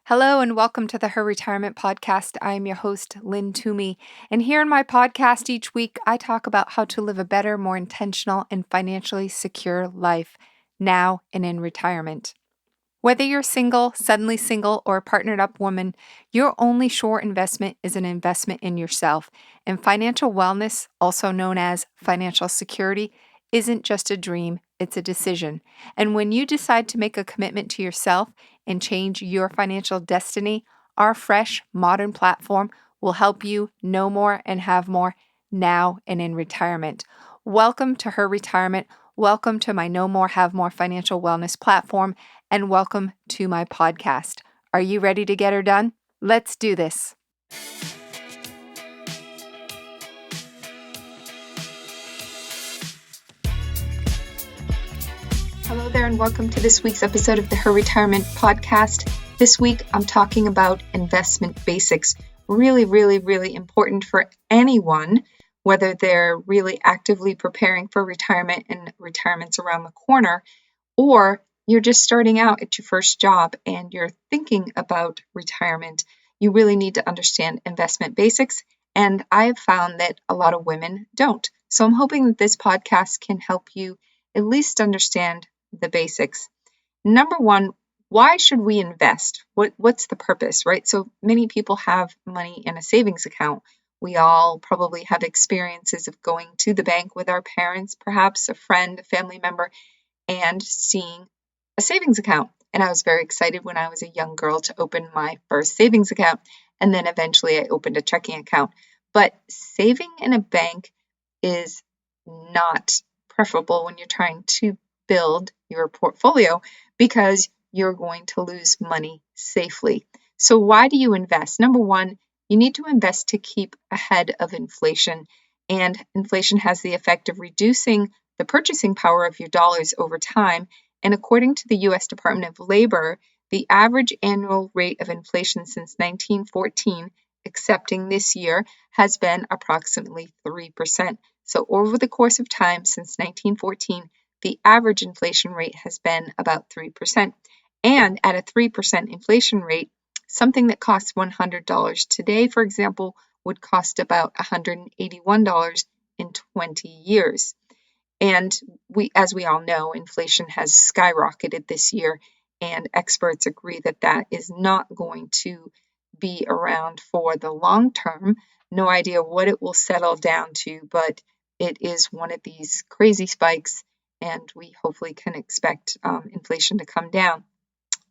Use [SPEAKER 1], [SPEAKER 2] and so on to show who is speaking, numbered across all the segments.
[SPEAKER 1] Hello and welcome to the Her Retirement Podcast. I am your host, Lynn Toomey. And here in my podcast each week, I talk about how to live a better, more intentional, and financially secure life now and in retirement. Whether you're single, suddenly single, or a partnered up woman, your only sure investment is an investment in yourself. And financial wellness, also known as financial security, isn't just a dream, it's a decision. And when you decide to make a commitment to yourself and change your financial destiny, our fresh, modern platform will help you know more and have more now and in retirement. Welcome to Her Retirement. Welcome to my Know More, Have More financial wellness platform, and welcome to my podcast. Are you ready to get her done? Let's do this. Hello there, and welcome to this week's episode of the Her Retirement Podcast. This week, I'm talking about investment basics. Really important for anyone, whether they're really actively preparing for retirement and retirement's around the corner, or you're just starting out at your first job and you're thinking about retirement. You really need to understand investment basics, and I've found that a lot of women don't. So I'm hoping that this podcast can help you at least understand the basics. Number one, why should we invest? What's the purpose, right? So many people have money in a savings account. We all probably have experiences of going to the bank with our parents, perhaps a friend, a family member, and seeing a savings account. And I was very excited when I was a young girl to open my first savings account. And then eventually I opened a checking account. But saving in a bank is not preferable when you're trying to build your portfolio because you're going to lose money safely. So why do you invest? Number one, you need to invest to keep ahead of inflation. And inflation has the effect of reducing the purchasing power of your dollars over time. And according to the U.S. Department of Labor, the average annual rate of inflation since 1914, excepting this year, has been approximately 3%. So over the course of time since 1914, the average inflation rate has been about 3%. And at a 3% inflation rate, something that costs $100 today, for example, would cost about $181 in 20 years. And as we all know, inflation has skyrocketed this year, and experts agree that that is not going to be around for the long term. No idea what it will settle down to, but it is one of these crazy spikes, and we hopefully can expect inflation to come down.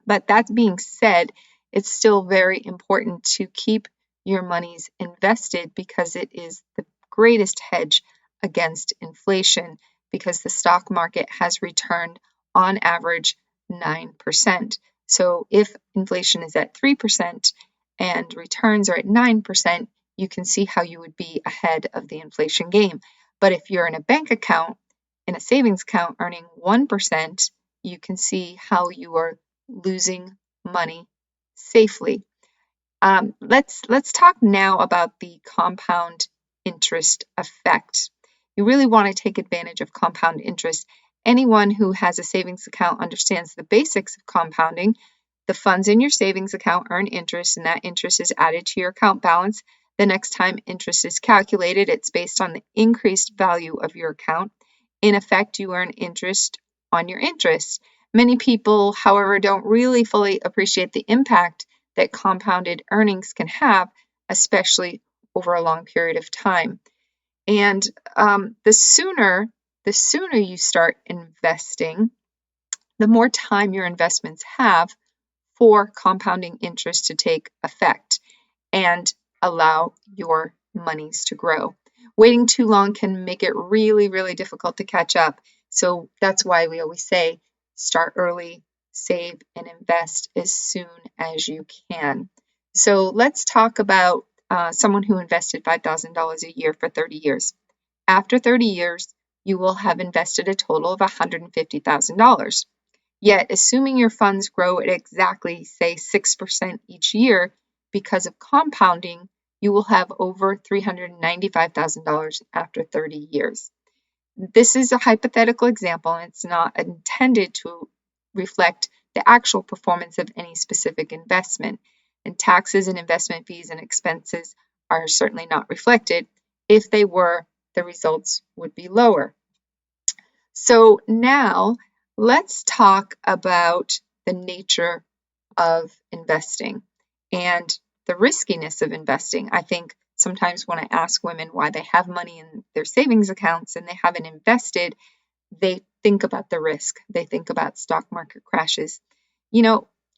[SPEAKER 1] But that being said, it's still very important to keep your monies invested because it is the greatest hedge against inflation, because the stock market has returned on average 9%. So if inflation is at 3% and returns are at 9%, you can see how you would be ahead of the inflation game. But if you're in a bank account, in a savings account earning 1%, you can see how you are losing money safely. Let's talk now about the compound interest effect. You really want to take advantage of compound interest. Anyone who has a savings account understands the basics of compounding. The funds in your savings account earn interest, and that interest is added to your account balance. The next time interest is calculated, it's based on the increased value of your account. In effect, you earn interest on your interest. Many people, however, don't really fully appreciate the impact that compounded earnings can have, especially over a long period of time. And the sooner you start investing, the more time your investments have for compounding interest to take effect and allow your monies to grow. Waiting too long can make it really difficult to catch up. So that's why we always say, start early, save, and invest as soon as you can. So let's talk about someone who invested $5,000 a year for 30 years. After 30 years, you will have invested a total of $150,000. Yet, assuming your funds grow at exactly, say, 6% each year because of compounding, you will have over $395,000 after 30 years. This is a hypothetical example, and it's not intended to reflect the actual performance of any specific investment. And taxes and investment fees and expenses are certainly not reflected. If they were, the results would be lower. So now let's talk about the nature of investing and the riskiness of investing. I think sometimes when I ask women why they have money in their savings accounts and they haven't invested, they think about the risk. They think about stock market crashes.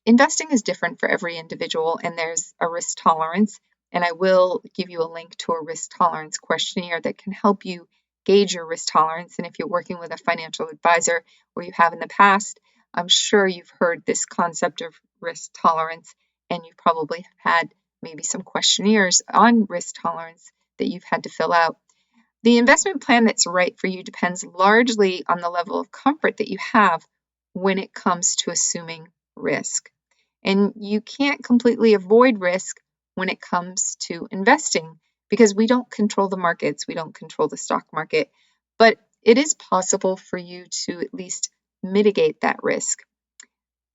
[SPEAKER 1] Investing is different for every individual, and there's a risk tolerance. And I will give you a link to a risk tolerance questionnaire that can help you gauge your risk tolerance. And if you're working with a financial advisor, or you have in the past, I'm sure you've heard this concept of risk tolerance, and you've probably had maybe some questionnaires on risk tolerance that you've had to fill out. The investment plan that's right for you depends largely on the level of comfort that you have when it comes to assuming risk. And you can't completely avoid risk when it comes to investing because we don't control the markets, we don't control the stock market, but it is possible for you to at least mitigate that risk.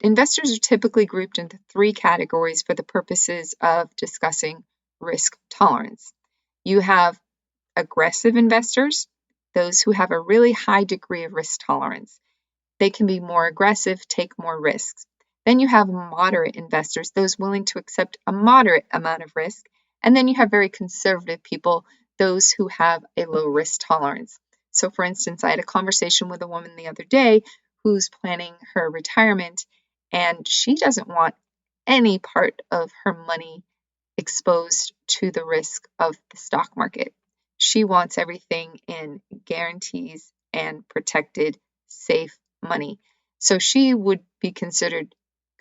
[SPEAKER 1] Investors are typically grouped into 3 categories for the purposes of discussing risk tolerance. You have aggressive investors, those who have a really high degree of risk tolerance. They can be more aggressive, take more risks. Then you have moderate investors, those willing to accept a moderate amount of risk. And then you have very conservative people, those who have a low risk tolerance. So for instance, I had a conversation with a woman the other day who's planning her retirement, and she doesn't want any part of her money exposed to the risk of the stock market. She wants everything in guarantees and protected, safe money. So she would be considered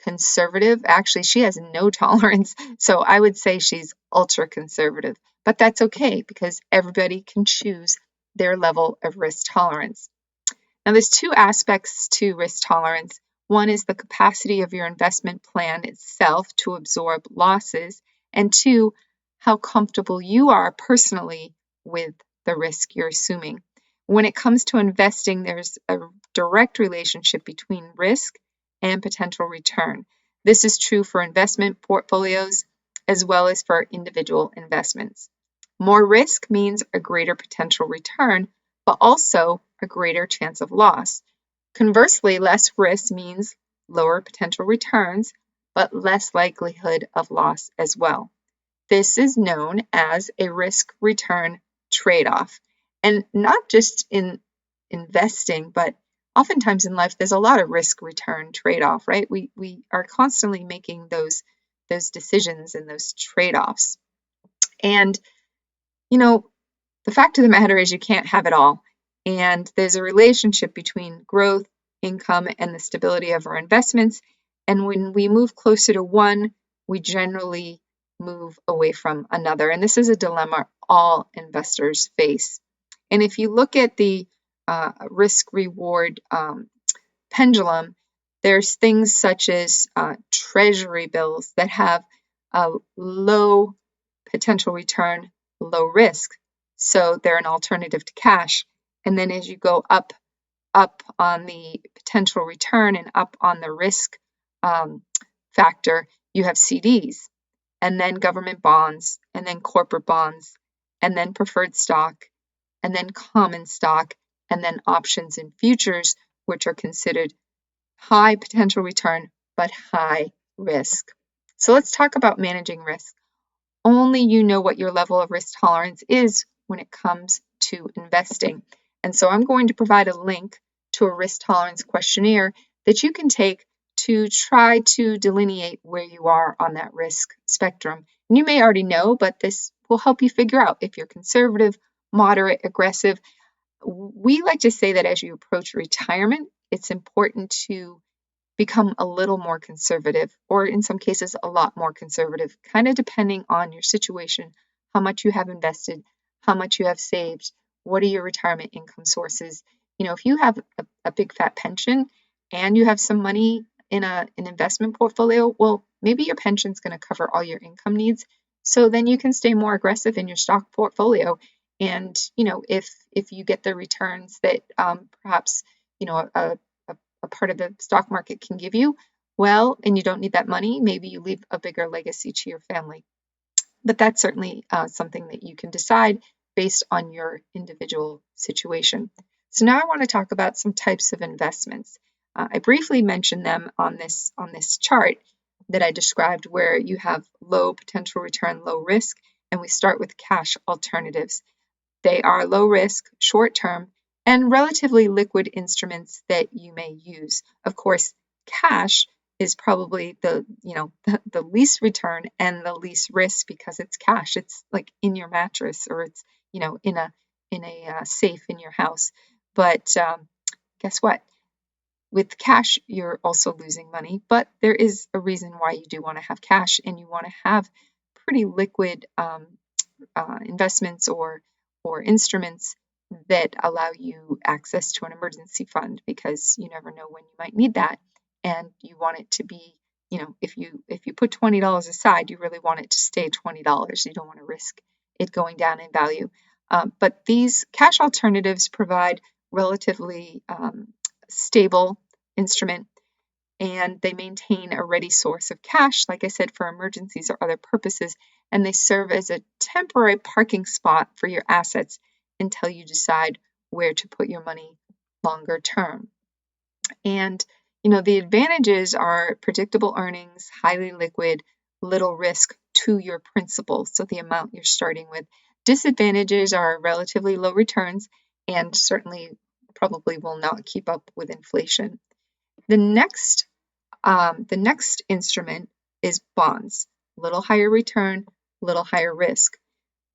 [SPEAKER 1] conservative. Actually, she has no tolerance. So I would say she's ultra conservative. But that's okay because everybody can choose their level of risk tolerance. Now, there's 2 aspects to risk tolerance. One is the capacity of your investment plan itself to absorb losses, and 2, how comfortable you are personally with the risk you're assuming. When it comes to investing, there's a direct relationship between risk and potential return. This is true for investment portfolios as well as for individual investments. More risk means a greater potential return, but also a greater chance of loss. Conversely, less risk means lower potential returns, but less likelihood of loss as well. This is known as a risk-return trade-off. And not just in investing, but oftentimes in life, there's a lot of risk-return trade-off, right? We are constantly making those decisions and those trade-offs. And, the fact of the matter is you can't have it all. And there's a relationship between growth, income, and the stability of our investments. And when we move closer to one, we generally move away from another. And this is a dilemma all investors face. And if you look at the risk-reward pendulum, there's things such as treasury bills that have a low potential return, low risk. So they're an alternative to cash. And then as you go up on the potential return and up on the risk factor, you have CDs, and then government bonds, and then corporate bonds, and then preferred stock, and then common stock, and then options and futures, which are considered high potential return, but high risk. So let's talk about managing risk. Only you know what your level of risk tolerance is when it comes to investing. And so I'm going to provide a link to a risk tolerance questionnaire that you can take to try to delineate where you are on that risk spectrum. And you may already know, but this will help you figure out if you're conservative, moderate, aggressive. We like to say that as you approach retirement, it's important to become a little more conservative, or in some cases, a lot more conservative, kind of depending on your situation, how much you have invested, how much you have saved, what are your retirement income sources. If you have a big fat pension and you have some money in an investment portfolio, well, maybe your pension's going to cover all your income needs. So then you can stay more aggressive in your stock portfolio. And, if you get the returns that perhaps, a part of the stock market can give you, well, and you don't need that money, maybe you leave a bigger legacy to your family. But that's certainly something that you can decide based on your individual situation. So now I want to talk about some types of investments. I briefly mentioned them on this chart that I described, where you have low potential return, low risk, and we start with cash alternatives. They are low risk, short term, and relatively liquid instruments that you may use. Of course, cash is probably the least return and the least risk because it's cash. It's like in your mattress, or it's in a safe in your house. But guess what? With cash, you're also losing money, but there is a reason why you do want to have cash, and you want to have pretty liquid investments or instruments that allow you access to an emergency fund, because you never know when you might need that, and you want it to be, if you put $20 aside, you really want it to stay $20. You don't want to risk it going down in value. But these cash alternatives provide relatively stable instrument, and they maintain a ready source of cash, like I said, for emergencies or other purposes, and they serve as a temporary parking spot for your assets until you decide where to put your money longer term. And the advantages are predictable earnings, highly liquid, little risk to your principal, so the amount you're starting with. Disadvantages are relatively low returns, and certainly probably will not keep up with inflation. The next instrument is bonds. Little higher return, little higher risk.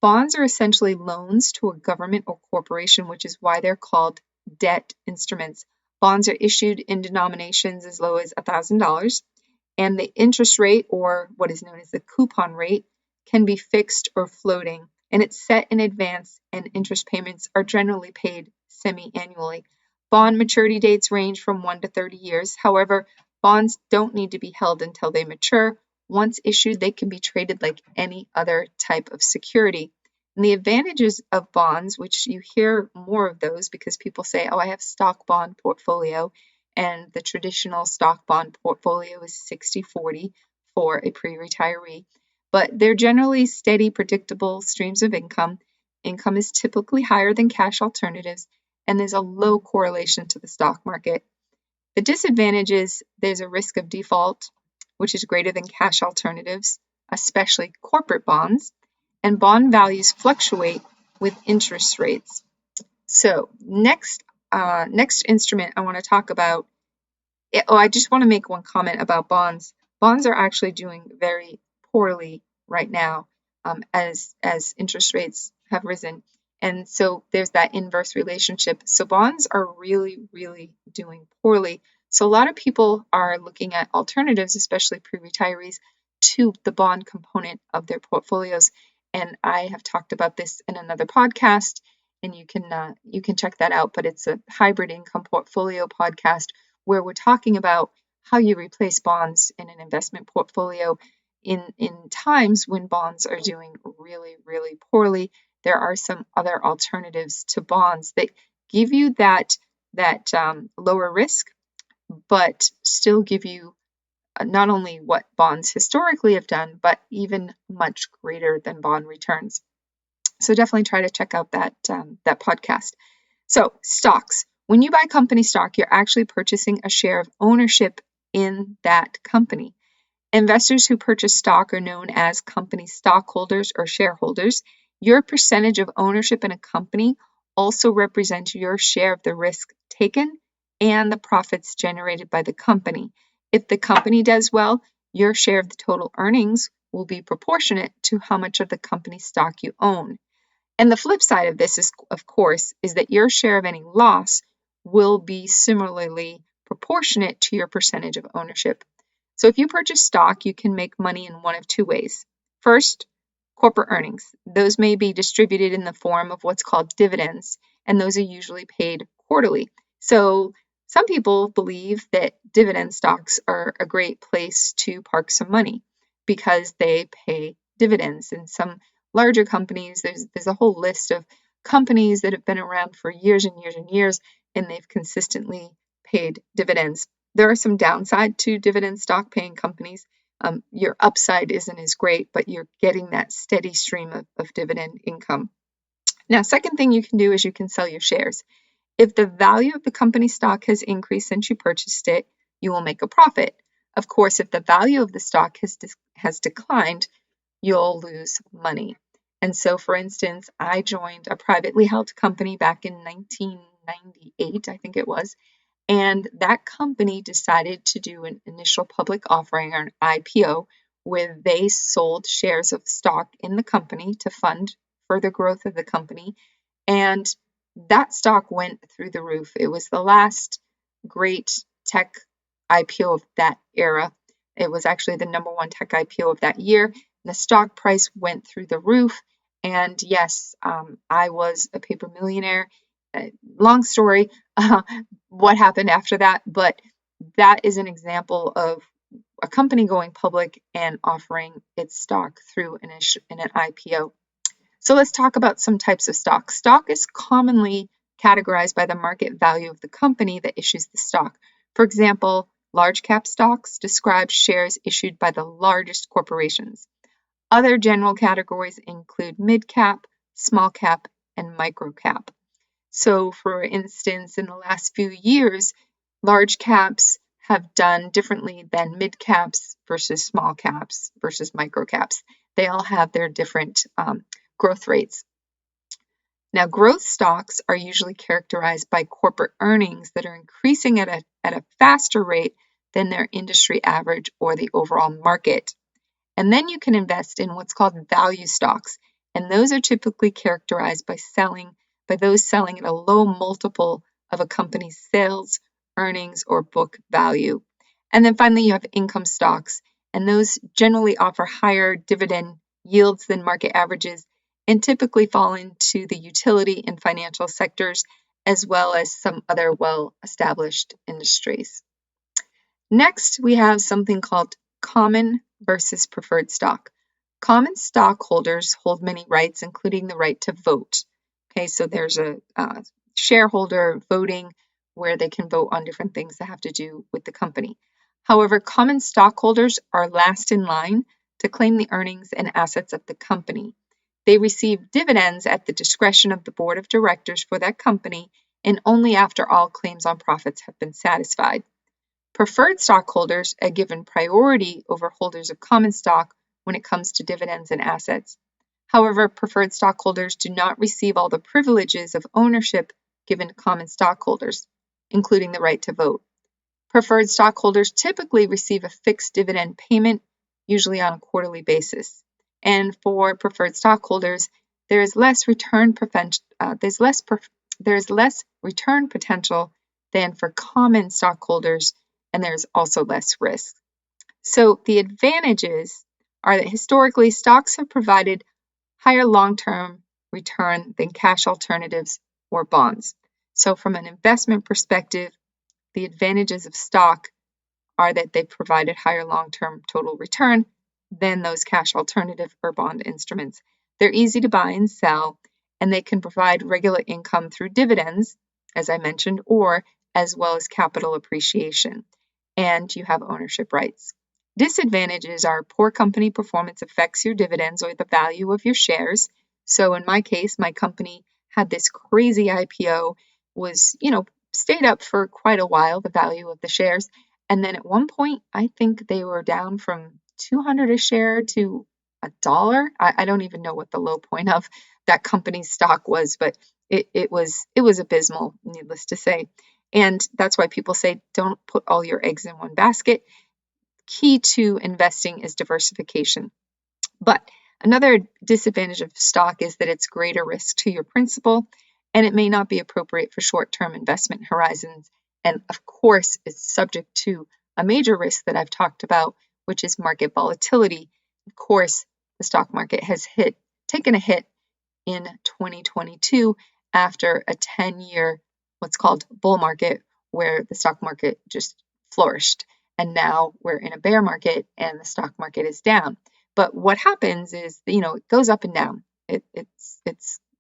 [SPEAKER 1] Bonds are essentially loans to a government or corporation, which is why they're called debt instruments. Bonds are issued in denominations as low as $1,000, and the interest rate, or what is known as the coupon rate, can be fixed or floating, and it's set in advance, and interest payments are generally paid semi-annually. Bond maturity dates range from 1 to 30 years. However, bonds don't need to be held until they mature. Once issued, they can be traded like any other type of security. And the advantages of bonds, which you hear more of those because people say, oh, I have stock bond portfolio, and the traditional stock bond portfolio is 60-40 for a pre-retiree. But they're generally steady, predictable streams of income. Income is typically higher than cash alternatives, and there's a low correlation to the stock market. The disadvantage is there's a risk of default, which is greater than cash alternatives, especially corporate bonds, and bond values fluctuate with interest rates. So next instrument I want to talk about. I just want to make one comment about bonds. Bonds are actually doing very poorly right now, as interest rates have risen. And so there's that inverse relationship. So bonds are really, really doing poorly. So a lot of people are looking at alternatives, especially pre-retirees, to the bond component of their portfolios. And I have talked about this in another podcast, and you can check that out. But it's a hybrid income portfolio podcast, where we're talking about how you replace bonds in an investment portfolio in times when bonds are doing really, really poorly. There are some other alternatives to bonds that give you that lower risk, but still give you not only what bonds historically have done, but even much greater than bond returns. So definitely try to check out that podcast. So stocks. When you buy company stock, you're actually purchasing a share of ownership in that company. Investors who purchase stock are known as company stockholders or shareholders. Your percentage of ownership in a company also represents your share of the risk taken and the profits generated by the company. If the company does well, your share of the total earnings will be proportionate to how much of the company stock you own. And the flip side of this is, of course, is that your share of any loss will be similarly proportionate to your percentage of ownership. So if you purchase stock, you can make money in one of two ways. First, corporate earnings. Those may be distributed in the form of what's called dividends, and those are usually paid quarterly. So some people believe that dividend stocks are a great place to park some money because they pay dividends. And some larger companies, there's a whole list of companies that have been around for years and years and years, and they've consistently paid dividends. There are some downside to dividend stock paying companies. Your upside isn't as great, but you're getting that steady stream of dividend income. Now, second thing you can do is you can sell your shares. If the value of the company stock has increased since you purchased it, you will make a profit. Of course, if the value of the stock has declined, you'll lose money. And so, for instance, I joined a privately held company back in 1998, I think it was, and that company decided to do an initial public offering or an IPO where they sold shares of stock in the company to fund further growth of the company. And that stock went through the roof. It was the last great tech IPO of that era. It was actually the number one tech IPO of that year. The stock price went through the roof. And yes, I was a paper millionaire. Long story, what happened after that, but that is an example of a company going public and offering its stock through an IPO. So let's talk about some types of stock. Stock is commonly categorized by the market value of the company that issues the stock. For example, large cap stocks describe shares issued by the largest corporations. Other general categories include mid cap, small cap, and micro cap. So, for instance, in the last few years, large caps have done differently than mid caps versus small caps versus micro caps. They all have their different growth rates. Now, growth stocks are usually characterized by corporate earnings that are increasing at a faster rate than their industry average or the overall market. And then you can invest in what's called value stocks. And those are typically characterized by those selling at a low multiple of a company's sales, earnings, or book value. And then finally, you have income stocks. And those generally offer higher dividend yields than market averages and typically fall into the utility and financial sectors, as well as some other well-established industries. Next, we have something called common versus preferred stock. Common stockholders hold many rights, including the right to vote. Okay, so there's a shareholder voting where they can vote on different things that have to do with the company. However, common stockholders are last in line to claim the earnings and assets of the company. They receive dividends at the discretion of the board of directors for that company and only after all claims on profits have been satisfied. Preferred stockholders are given priority over holders of common stock when it comes to dividends and assets. However, preferred stockholders do not receive all the privileges of ownership given to common stockholders, including the right to vote. Preferred stockholders typically receive a fixed dividend payment, usually on a quarterly basis. And for preferred stockholders, there is less return potential than for common stockholders, and there's also less risk. So the advantages are that historically stocks have provided higher long-term return than cash alternatives or bonds. So from an investment perspective, the advantages of stock are that they provided higher long-term total return than those cash alternative or bond instruments. They're easy to buy and sell, and they can provide regular income through dividends, as I mentioned, or as well as capital appreciation. And you have ownership rights. Disadvantages are poor company performance affects your dividends or the value of your shares. So in my case, my company had this crazy IPO, was, stayed up for quite a while, the value of the shares. And then at one point, I think they were down from $200 a share to $1. I don't even know what the low point of that company's stock was, but it was abysmal, needless to say. And that's why people say don't put all your eggs in one basket. Key to investing is diversification. But another disadvantage of stock is that it's greater risk to your principal, and it may not be appropriate for short-term investment horizons. And of course, it's subject to a major risk that I've talked about, which is market volatility. Of course, the stock market has taken a hit in 2022 after a 10-year, what's called bull market, where the stock market just flourished. And now we're in a bear market and the stock market is down. But what happens is, it goes up and down. It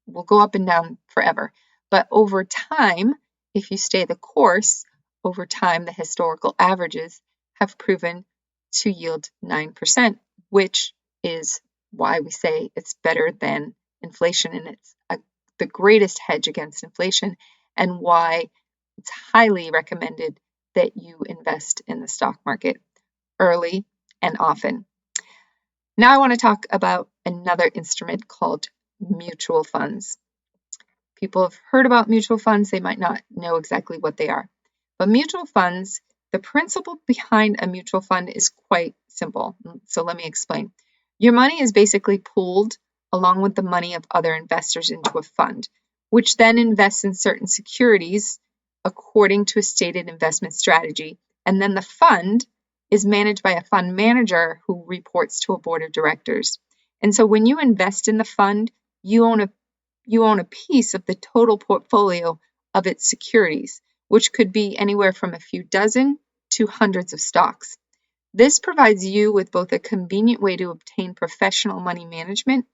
[SPEAKER 1] will go up and down forever. But over time, if you stay the course, over time, the historical averages have proven to yield 9%, which is why we say it's better than inflation, and it's the greatest hedge against inflation, and why it's highly recommended that you invest in the stock market early and often. Now I want to talk about another instrument called mutual funds. People have heard about mutual funds, they might not know exactly what they are. But mutual funds, the principle behind a mutual fund is quite simple. So let me explain. Your money is basically pooled along with the money of other investors into a fund, which then invests in certain securities according to a stated investment strategy. And then the fund is managed by a fund manager who reports to a board of directors. And so when you invest in the fund, you own a piece of the total portfolio of its securities, which could be anywhere from a few dozen to hundreds of stocks. This provides you with both a convenient way to obtain professional money management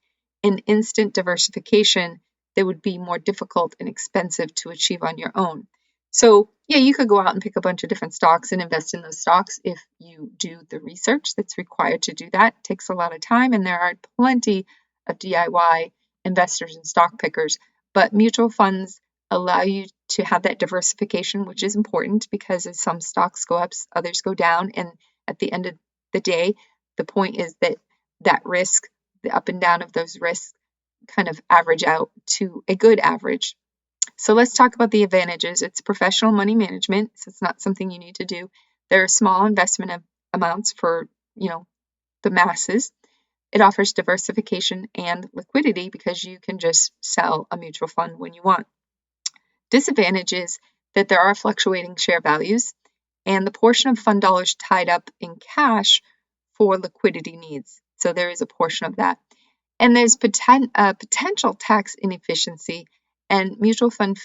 [SPEAKER 1] and instant diversification that would be more difficult and expensive to achieve on your own. So, yeah, you could go out and pick a bunch of different stocks and invest in those stocks if you do the research that's required to do that. It takes a lot of time, and there are plenty of DIY investors and stock pickers. But mutual funds allow you to have that diversification, which is important because as some stocks go up, others go down. And at the end of the day, the point is that risk, the up and down of those risks, kind of average out to a good average. So let's talk about the advantages. It's professional money management, so it's not something you need to do. There are small investment amounts for, the masses. It offers diversification and liquidity because you can just sell a mutual fund when you want. Disadvantage is that there are fluctuating share values and the portion of fund dollars tied up in cash for liquidity needs. So there is a portion of that. And there's potential tax inefficiency, and mutual funds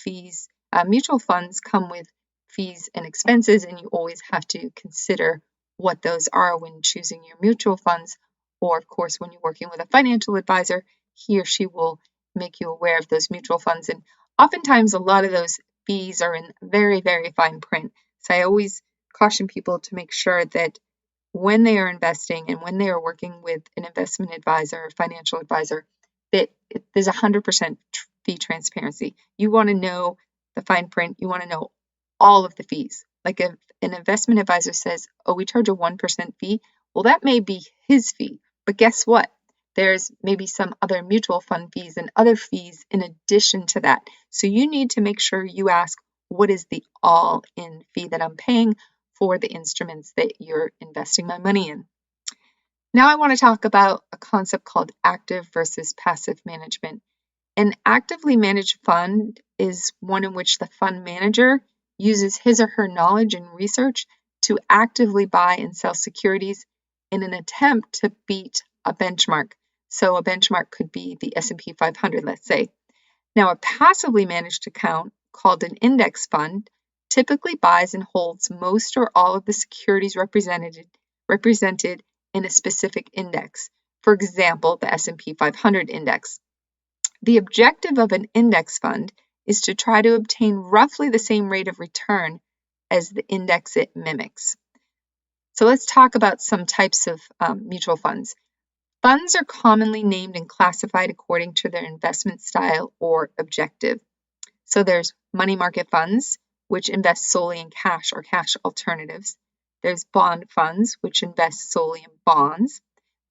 [SPEAKER 1] come with fees and expenses, and you always have to consider what those are when choosing your mutual funds. Or, of course, when you're working with a financial advisor, he or she will make you aware of those mutual funds. And oftentimes, a lot of those fees are in very, very fine print. So I always caution people to make sure that when they are investing and when they are working with an investment advisor or financial advisor, that there's 100% fee transparency. You want to know the fine print. You want to know all of the fees. Like if an investment advisor says, oh, we charge a 1% fee, well, that may be his fee. But guess what? There's maybe some other mutual fund fees and other fees in addition to that. So you need to make sure you ask, what is the all-in fee that I'm paying for the instruments that you're investing my money in? Now I want to talk about a concept called active versus passive management. An actively managed fund is one in which the fund manager uses his or her knowledge and research to actively buy and sell securities in an attempt to beat a benchmark. So a benchmark could be the S&P 500, let's say. Now a passively managed account called an index fund typically buys and holds most or all of the securities represented in a specific index. For example, the S&P 500 index. The objective of an index fund is to try to obtain roughly the same rate of return as the index it mimics. So let's talk about some types of mutual funds. Funds are commonly named and classified according to their investment style or objective. So there's money market funds, which invest solely in cash or cash alternatives. There's bond funds, which invest solely in bonds.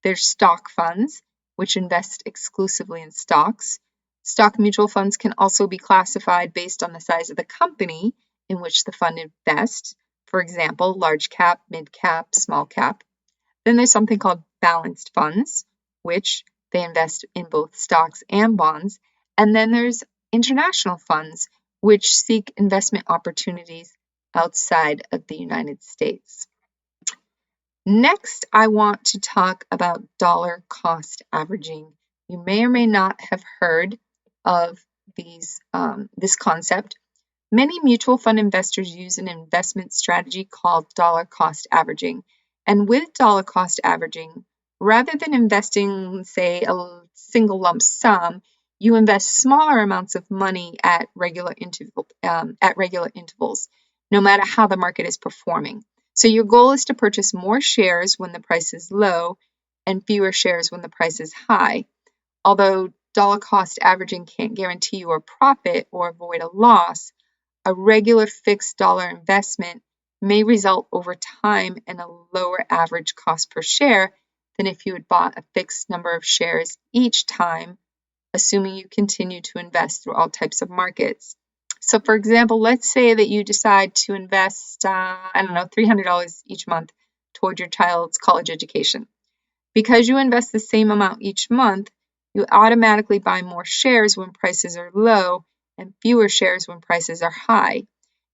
[SPEAKER 1] There's stock funds, which invest exclusively in stocks. Stock mutual funds can also be classified based on the size of the company in which the fund invests. For example, large cap, mid cap, small cap. Then there's something called balanced funds, which they invest in both stocks and bonds. And then there's international funds, which seek investment opportunities outside of the United States. Next, I want to talk about dollar cost averaging. You may or may not have heard of this concept. Many mutual fund investors use an investment strategy called dollar cost averaging. And with dollar cost averaging, rather than investing, say, a single lump sum, you invest smaller amounts of money at regular intervals. no matter how the market is performing. So your goal is to purchase more shares when the price is low and fewer shares when the price is high. Although dollar cost averaging can't guarantee you a profit or avoid a loss, a regular fixed dollar investment may result over time in a lower average cost per share than if you had bought a fixed number of shares each time, assuming you continue to invest through all types of markets. So for example, let's say that you decide to invest, $300 each month toward your child's college education. Because you invest the same amount each month, you automatically buy more shares when prices are low and fewer shares when prices are high.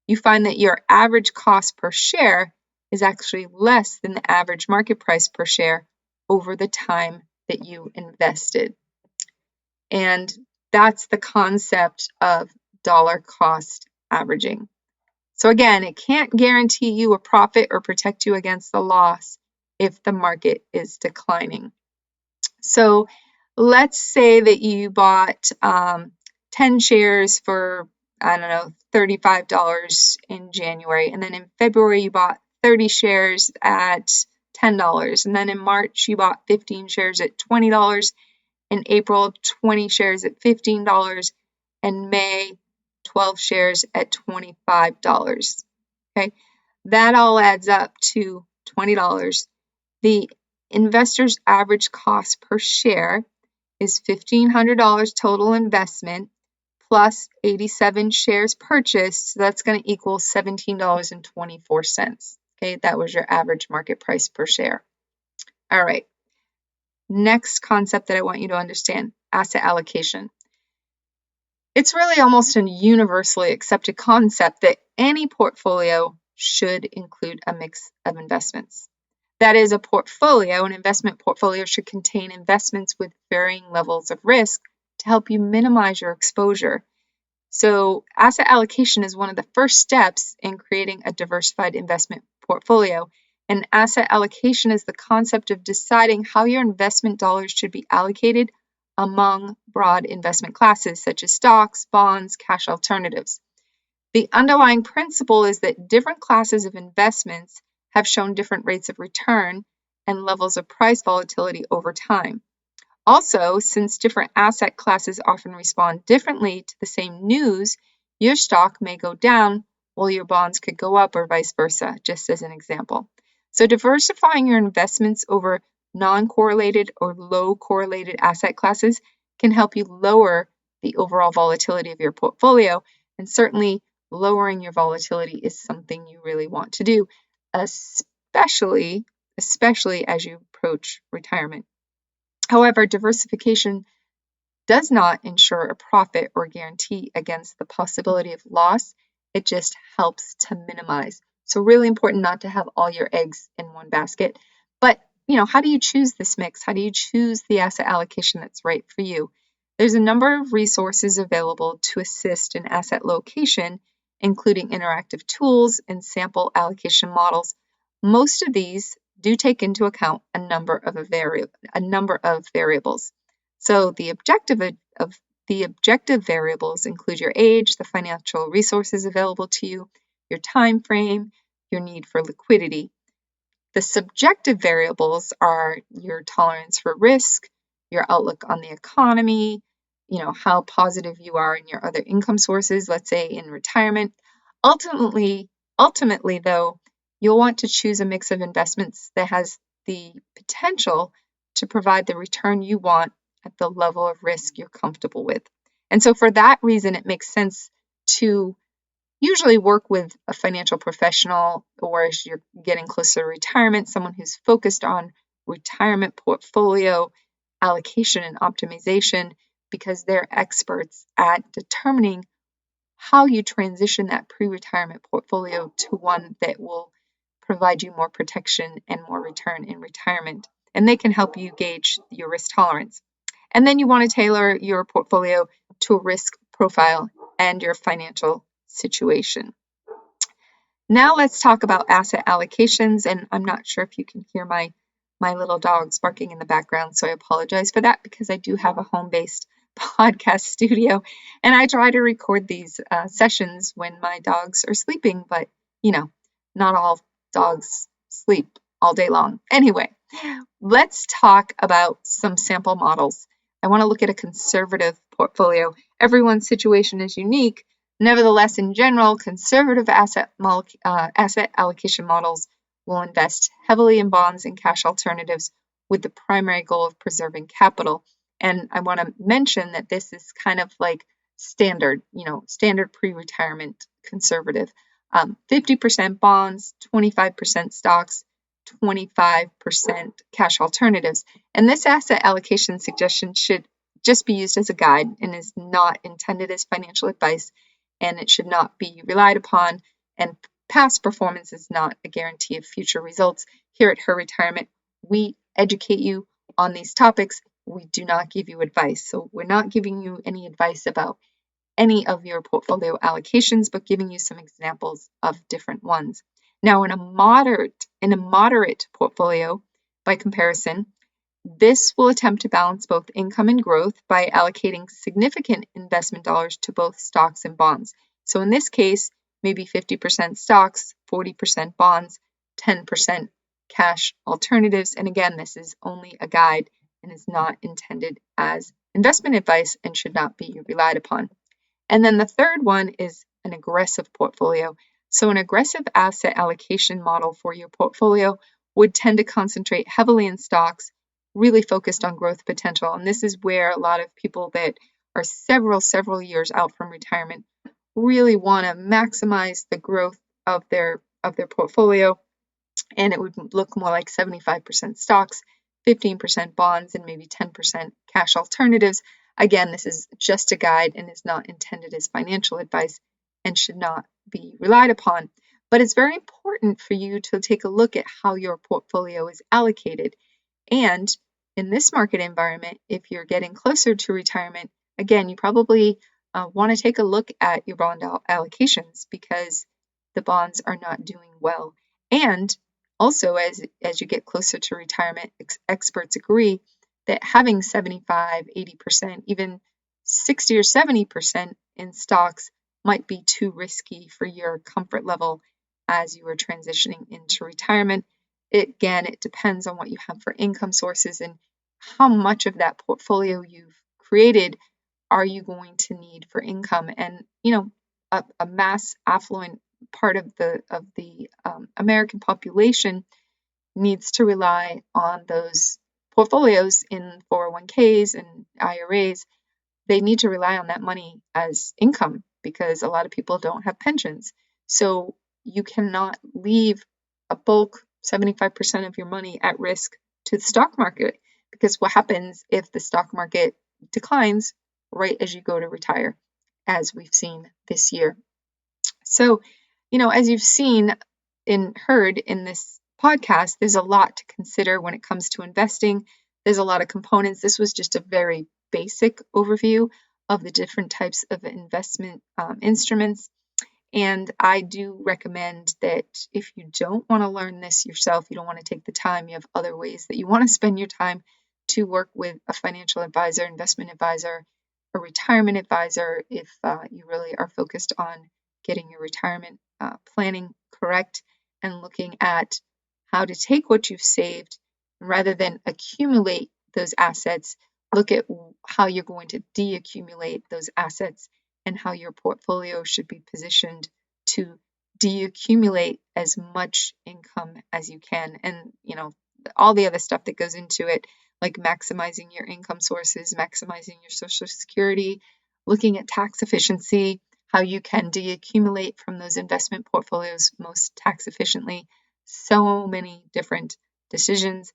[SPEAKER 1] You find that your average cost per share is actually less than the average market price per share over the time that you invested. And that's the concept of dollar cost averaging. So again, it can't guarantee you a profit or protect you against the loss if the market is declining. So let's say that you bought 10 shares for, $35 in January. And then in February, you bought 30 shares at $10. And then in March, you bought 15 shares at $20. In April, 20 shares at $15. And May, 12 shares at $25. Okay, that all adds up to $20. The investor's average cost per share is $1,500 total investment plus 87 shares purchased. So that's going to equal $17.24. Okay, that was your average market price per share. All right. Next concept that I want you to understand, asset allocation. It's really almost a universally accepted concept that any portfolio should include a mix of investments. That is, an investment portfolio should contain investments with varying levels of risk to help you minimize your exposure. So asset allocation is one of the first steps in creating a diversified investment portfolio. And asset allocation is the concept of deciding how your investment dollars should be allocated among broad investment classes such as stocks, bonds, cash alternatives. The underlying principle is that different classes of investments have shown different rates of return and levels of price volatility over time. Also, since different asset classes often respond differently to the same news, your stock may go down while your bonds could go up or vice versa, just as an example. So diversifying your investments over non-correlated or low correlated asset classes can help you lower the overall volatility of your portfolio, and certainly lowering your volatility is something you really want to do, especially as you approach retirement. However, diversification does not ensure a profit or guarantee against the possibility of loss. It just helps to minimize. So really important not to have all your eggs in one basket. But, how do you choose this mix? How do you choose the asset allocation that's right for you? There's a number of resources available to assist in asset location, including interactive tools and sample allocation models. Most of these do take into account a number of variables. So the objective variables include your age, the financial resources available to you, your time frame, your need for liquidity. The subjective variables are your tolerance for risk, your outlook on the economy, how positive you are in your other income sources, let's say in retirement. Ultimately though, you'll want to choose a mix of investments that has the potential to provide the return you want at the level of risk you're comfortable with. And so for that reason, it makes sense to usually work with a financial professional, or as you're getting closer to retirement, someone who's focused on retirement portfolio allocation and optimization, because they're experts at determining how you transition that pre-retirement portfolio to one that will provide you more protection and more return in retirement. And they can help you gauge your risk tolerance. And then you want to tailor your portfolio to a risk profile and your financial situation. Now let's talk about asset allocations. And I'm not sure if you can hear my little dogs barking in the background, so I apologize for that, because I do have a home-based podcast studio, and I try to record these sessions when my dogs are sleeping, but not all dogs sleep all day long. Anyway, let's talk about some sample models. I want to look at a conservative portfolio. Everyone's situation is unique. Nevertheless, in general, conservative asset allocation models will invest heavily in bonds and cash alternatives with the primary goal of preserving capital. And I want to mention that this is kind of like standard pre-retirement conservative. 50% bonds, 25% stocks, 25% cash alternatives. And this asset allocation suggestion should just be used as a guide and is not intended as financial advice, and it should not be relied upon. And past performance is not a guarantee of future results. Here at Her Retirement, we educate you on these topics. We do not give you advice. So we're not giving you any advice about any of your portfolio allocations, but giving you some examples of different ones. Now, in a moderate portfolio, by comparison, this will attempt to balance both income and growth by allocating significant investment dollars to both stocks and bonds. So in this case, maybe 50% stocks, 40% bonds, 10% cash alternatives. And again, this is only a guide and is not intended as investment advice and should not be relied upon. And then the third one is an aggressive portfolio. So an aggressive asset allocation model for your portfolio would tend to concentrate heavily in stocks, really focused on growth potential. And this is where a lot of people that are several years out from retirement really want to maximize the growth of their portfolio. And it would look more like 75% stocks, 15% bonds, and maybe 10% cash alternatives. Again, this is just a guide and is not intended as financial advice and should not be relied upon. But it's very important for you to take a look at how your portfolio is allocated. And in this market environment, if you're getting closer to retirement, again, you probably want to take a look at your bond allocations because the bonds are not doing well. And also, as you get closer to retirement, experts agree that having 75, 80%, even 60 or 70% in stocks might be too risky for your comfort level as you are transitioning into retirement. It depends on what you have for income sources and how much of that portfolio you've created are you going to need for income. And, a mass affluent part of the American population needs to rely on those portfolios in 401ks and IRAs. They need to rely on that money as income because a lot of people don't have pensions. So you cannot leave a bulk 75% of your money at risk to the stock market, because what happens if the stock market declines right as you go to retire, as we've seen this year. So, as you've seen and heard in this podcast, there's a lot to consider when it comes to investing. There's a lot of components. This was just a very basic overview of the different types of investment instruments. And I do recommend that if you don't want to learn this yourself, you don't want to take the time, you have other ways that you want to spend your time, to work with a financial advisor, investment advisor, a retirement advisor if you really are focused on getting your retirement planning correct and looking at how to take what you've saved rather than accumulate those assets. Look at how you're going to deaccumulate those assets and how your portfolio should be positioned to deaccumulate as much income as you can. And, all the other stuff that goes into it, like maximizing your income sources, maximizing your Social Security, looking at tax efficiency, how you can deaccumulate from those investment portfolios most tax efficiently. So many different decisions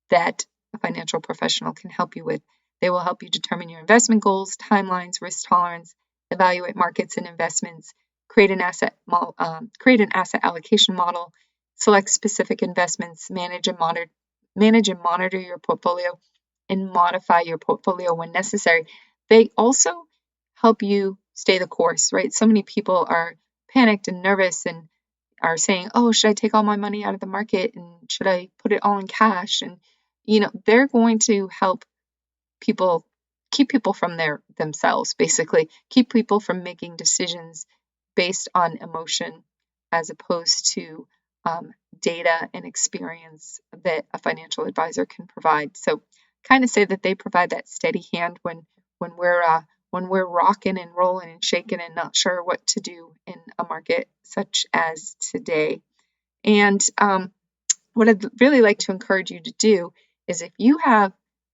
[SPEAKER 1] that a financial professional can help you with. They will help you determine your investment goals, timelines, risk tolerance, evaluate markets and investments, create an asset allocation model, select specific investments, manage and monitor your portfolio, and modify your portfolio when necessary. They also help you stay the course, right? So many people are panicked and nervous and are saying, oh, should I take all my money out of the market and should I put it all in cash? And, they're going to help people, keep people from themselves, basically, keep people from making decisions based on emotion as opposed to data and experience that a financial advisor can provide. So kind of say that they provide that steady hand when we're rocking and rolling and shaking and not sure what to do in a market such as today. And what I'd really like to encourage you to do is, if you have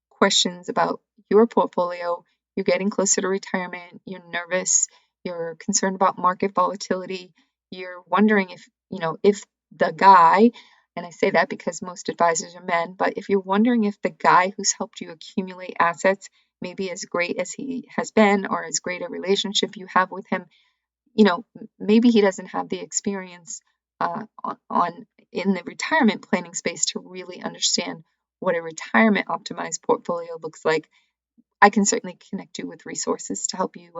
[SPEAKER 1] questions about your portfolio, you're getting closer to retirement, you're nervous, you're concerned about market volatility, you're wondering if the guy, and I say that because most advisors are men, but if you're wondering if the guy who's helped you accumulate assets may be as great as he has been, or as great a relationship you have with him, maybe he doesn't have the experience in the retirement planning space to really understand what a retirement optimized portfolio looks like. I can certainly connect you with resources to help you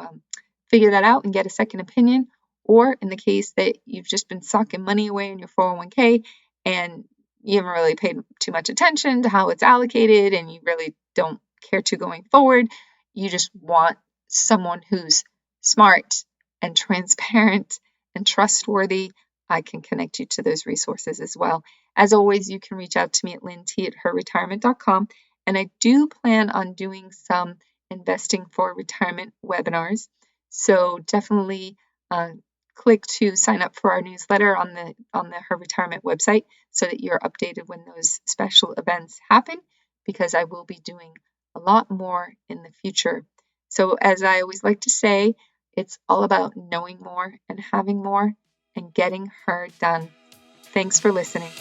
[SPEAKER 1] figure that out and get a second opinion. Or in the case that you've just been socking money away in your 401k and you haven't really paid too much attention to how it's allocated and you really don't care to going forward, you just want someone who's smart and transparent and trustworthy, I can connect you to those resources as well. As always, you can reach out to me at lynn@herretirement.com. And I do plan on doing some investing for retirement webinars. So definitely click to sign up for our newsletter on the Her Retirement website so that you're updated when those special events happen, because I will be doing a lot more in the future. So as I always like to say, it's all about knowing more and having more and getting her done. Thanks for listening.